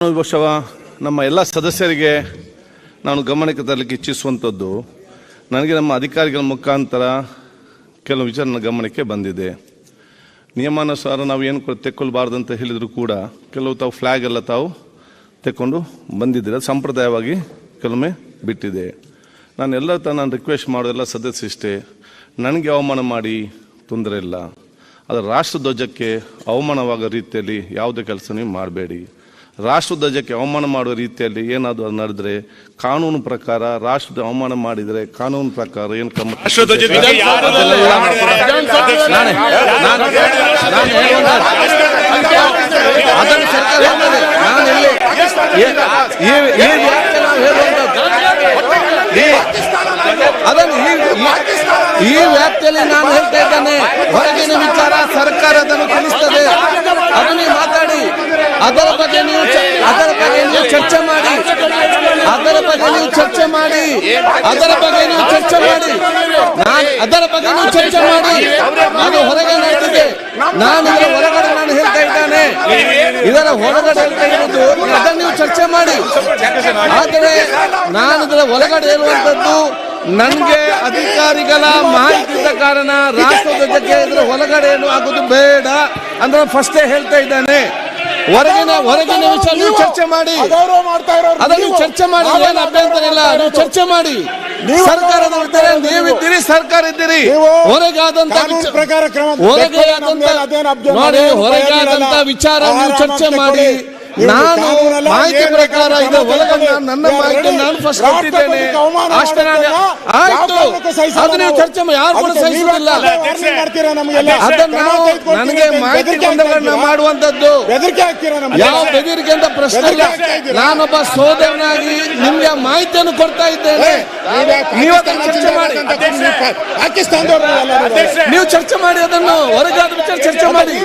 ವರ್ಷವ ನಮ್ಮ ಎಲ್ಲ ಸದಸ್ಯರಿಗೆ ನಾನು ಗಮನಕ್ಕೆ ತರಲಿಕ್ಕೆ ಇಚ್ಛಿಸುವಂಥದ್ದು, ನನಗೆ ನಮ್ಮ ಅಧಿಕಾರಿಗಳ ಮುಖಾಂತರ ಕೆಲವು ವಿಚಾರ ನನ್ನ ಗಮನಕ್ಕೆ ಬಂದಿದೆ. ನಿಯಮಾನುಸಾರ ನಾವು ಏನು ತೆಕ್ಕೊಳ್ಬಾರ್ದು ಅಂತ ಹೇಳಿದರೂ ಕೂಡ ಕೆಲವು ತಾವು ಫ್ಲ್ಯಾಗ್ ಎಲ್ಲ ತಾವು ತೆಕ್ಕೊಂಡು ಬಂದಿದ್ದೀರ, ಸಂಪ್ರದಾಯವಾಗಿ ಕೆಲವೊಮ್ಮೆ ಬಿಟ್ಟಿದೆ. ನಾನು ರಿಕ್ವೆಸ್ಟ್ ಮಾಡೋದೆಲ್ಲ ಸದಸ್ಯ ಇಷ್ಟೇ, ನನಗೆ ಅವಮಾನ ಮಾಡಿ ತೊಂದರೆ ಇಲ್ಲ, ಆದರೆ ರಾಷ್ಟ್ರಧ್ವಜಕ್ಕೆ ಅವಮಾನವಾಗೋ ರೀತಿಯಲ್ಲಿ ಯಾವುದೇ ಕೆಲಸ ನೀವು ಮಾಡಬೇಡಿ. ರಾಷ್ಟ್ರಧ್ವಜಕ್ಕೆ ಅವಮಾನ ಮಾಡುವ ರೀತಿಯಲ್ಲಿ ಏನಾದರೂ ನಡೆದರೆ ಕಾನೂನು ಪ್ರಕಾರ ರಾಷ್ಟ್ರದ ಅವಮಾನ ಮಾಡಿದರೆ ಕಾನೂನು ಪ್ರಕಾರ ಏನು ಕ್ರಮ ಈ ವ್ಯಾಪ್ತಿಯಲ್ಲಿ ನಾನು ಹೇಳ್ತಾ ಇದ್ದೇನೆ. ಹೊರಗಿನ ವಿಚಾರ ಸರ್ಕಾರ ಅದನ್ನು ತಿಳಿಸ್ತದೆ, ಅದನ್ನು ಮಾತಾಡಿ, ಅದರ ಬಗ್ಗೆ ನೀವು ಚರ್ಚೆ ಮಾಡಿ, ಅದು ಹೊರಗೆ ನಡೆದಿದೆ. ನಾನು ಇದರ ಹೊರಗಡೆ ಹೇಳ್ತಾ ಇದ್ದೇನೆ, ಇದರ ಹೊರಗಡೆ ಹೇಳ್ತಾ ಇರೋದು ಅದನ್ನು ನೀವು ಚರ್ಚೆ ಮಾಡಿ. ಆದರೆ ನಾನು ಇದರ ಹೊರಗಡೆ ಹೇಳುವಂಥದ್ದು, ನನಗೆ ಅಧಿಕಾರಿಗಳ ಮಾಹಿತಿ ಇದ್ದ ಕಾರಣ ರಾಷ್ಟ್ರಧ್ವಜಕ್ಕೆ ಇದರ ಹೊರಗಡೆ ಆಗೋದು ಬೇಡ ಅಂದ್ರೆ ಫಸ್ಟೇ ಹೇಳ್ತಾ ಇದ್ದಾನೆ. ಹೊರಗಿನ ವಿಷಯ ನೀವು ಚರ್ಚೆ ಮಾಡಿ, ಅದನ್ನು ಚರ್ಚೆ ಮಾಡಿ, ಏನು ಅಭ್ಯಂತರ ಇಲ್ಲ, ನೀವು ಚರ್ಚೆ ಮಾಡಿ. ಸರ್ಕಾರದಲ್ಲಿದ್ದರೆ ನೀವಿದ್ದೀರಿ, ಸರ್ಕಾರ ಇದ್ದೀರಿ, ಹೊರಗಾದಂತ ವಿಚಾರ ನೀವು ಚರ್ಚೆ ಮಾಡಿ. ನಾನು ಮಾಹಿತಿ ಪ್ರಕಾರ ಇದು ಒಳಗಡೆ ನನ್ನ ಮಾಹಿತಿ ನಾನು ಫಸ್ಟ್ ಕೊಟ್ಟಿದ್ದೇನೆ ಅಷ್ಟೇ. ಆಯ್ತು, ಅದನ್ನ ಚರ್ಚೆ ಯಾರು ಕೂಡ ಸಹಿಸುವುದಿಲ್ಲ. ಅದನ್ನು ನನಗೆ ಮಾಹಿತಿ ಕೊಂಡವನ್ನ ಮಾಡುವಂತದ್ದು ಯಾವ ಬೆದರಿಕೆ ಅಂತ ಪ್ರಶ್ನೆ ಇಲ್ಲ. ನಾನೊಬ್ಬ ಸೋದರನಾಗಿ ನಿಮ್ಗೆ ಮಾಹಿತಿಯನ್ನು ಕೊಡ್ತಾ ಇದ್ದೇನೆ. ನೀವು ಅದನ್ನು ಚರ್ಚೆ ಮಾಡಿ, ನೀವು ಚರ್ಚೆ ಮಾಡಿ, ಅದನ್ನು ಹೊರಗಾದ ವಿಚಾರ ಚರ್ಚೆ ಮಾಡಿ.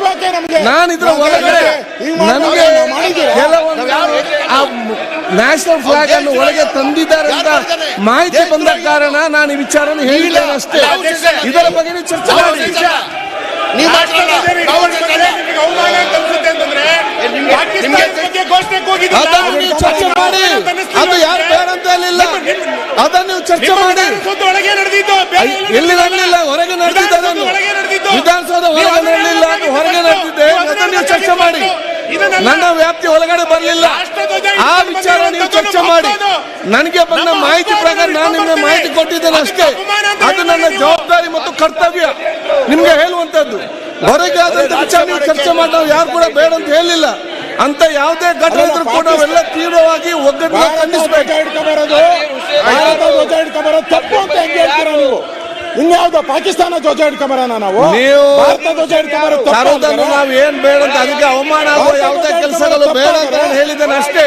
ನಾನು ಇದ್ರ ಒಳಗಡೆ ನನಗೆ ಕೆಲವೊಂದು ನ್ಯಾಷನಲ್ ಫ್ಲಾಗ್ ಅನ್ನು ಒಳಗೆ ತಂದಿದ್ದಾರೆ ಅಂತ ಮಾಹಿತಿ ಬಂದ ಕಾರಣ ನಾನು ಈ ವಿಚಾರ ಹೇಳಿದ್ದೇನೆ ಅಷ್ಟೇ. ಇದರ ಬಗ್ಗೆ ನೀವು ಚರ್ಚೆ ಮಾಡಿ. ಅದನ್ನು ನೀವು ಚರ್ಚೆ ಮಾಡಿ, ಅದು ಯಾರು ಬೇಡ ಅಂತ ಹೇಳಿಲ್ಲ, ಅದನ್ನು ನೀವು ಚರ್ಚೆ ಮಾಡಿ. ಎಲ್ಲಿ ನಡೆಯಲಿಲ್ಲ, ಹೊರಗೆ ನಡೆದಿದ್ದ, ವಿಧಾನಸೌಧ ಹೊರಗೆ ನಡೆಯಲಿಲ್ಲ, ಹೊರಗೆ ನಡೆದಿದ್ದೆ, ಅದನ್ನು ನೀವು ಚರ್ಚೆ ಮಾಡಿ. ನನ್ನ ವ್ಯಾಪ್ತಿ ಒಳಗಡೆ ಬರಲಿಲ್ಲ, ಆ ವಿಚಾರ ನೀವು ಚರ್ಚೆ ಮಾಡಿ. ನನಗೆ ಬಂದ ಮಾಹಿತಿ ಪ್ರಕಾರ ನಾನು ನಿಮಗೆ ಮಾಹಿತಿ ಕೊಟ್ಟಿದ್ದೇನೆ ಅಷ್ಟೇ. ಅದು ನನ್ನ ಜವಾಬ್ದಾರಿ ಮತ್ತು ಕರ್ತವ್ಯ ನಿಮ್ಗೆ ಹೇಳುವಂತದ್ದು. ಹೊರಗೆ ಆದಂತ ವಿಚಾರ ನೀವು ಚರ್ಚೆ ಮಾಡಿ, ನಾವು ಯಾರು ಕೂಡ ಬೇಡ ಅಂತ ಹೇಳಿಲ್ಲ. ಅಂತ ಯಾವುದೇ ಘಟನೆ ಇದ್ರೂ ಕೂಡ ನಾವೆಲ್ಲ ತೀವ್ರವಾಗಿ ಒಗ್ಗಟ್ಟು ಖಂಡಿಸಬೇಕು. ಇನ್ಯಾವುದೋ ಪಾಕಿಸ್ತಾನ ಧ್ವಜ ಹಿಡ್ಕೊಂಬರೋಣ ನಾವು? ಭಾರತ ಧ್ವಜ ನಾವು ಏನ್ ಬೇಡ ಅಂತ ಅದಕ್ಕೆ ಅವಮಾನ ಆಗುವ ಯಾವುದೇ ಕೆಲಸಗಳು ಬೇಡ ಅಂತ ಹೇಳಿದ್ದೇನೆ ಅಷ್ಟೇ.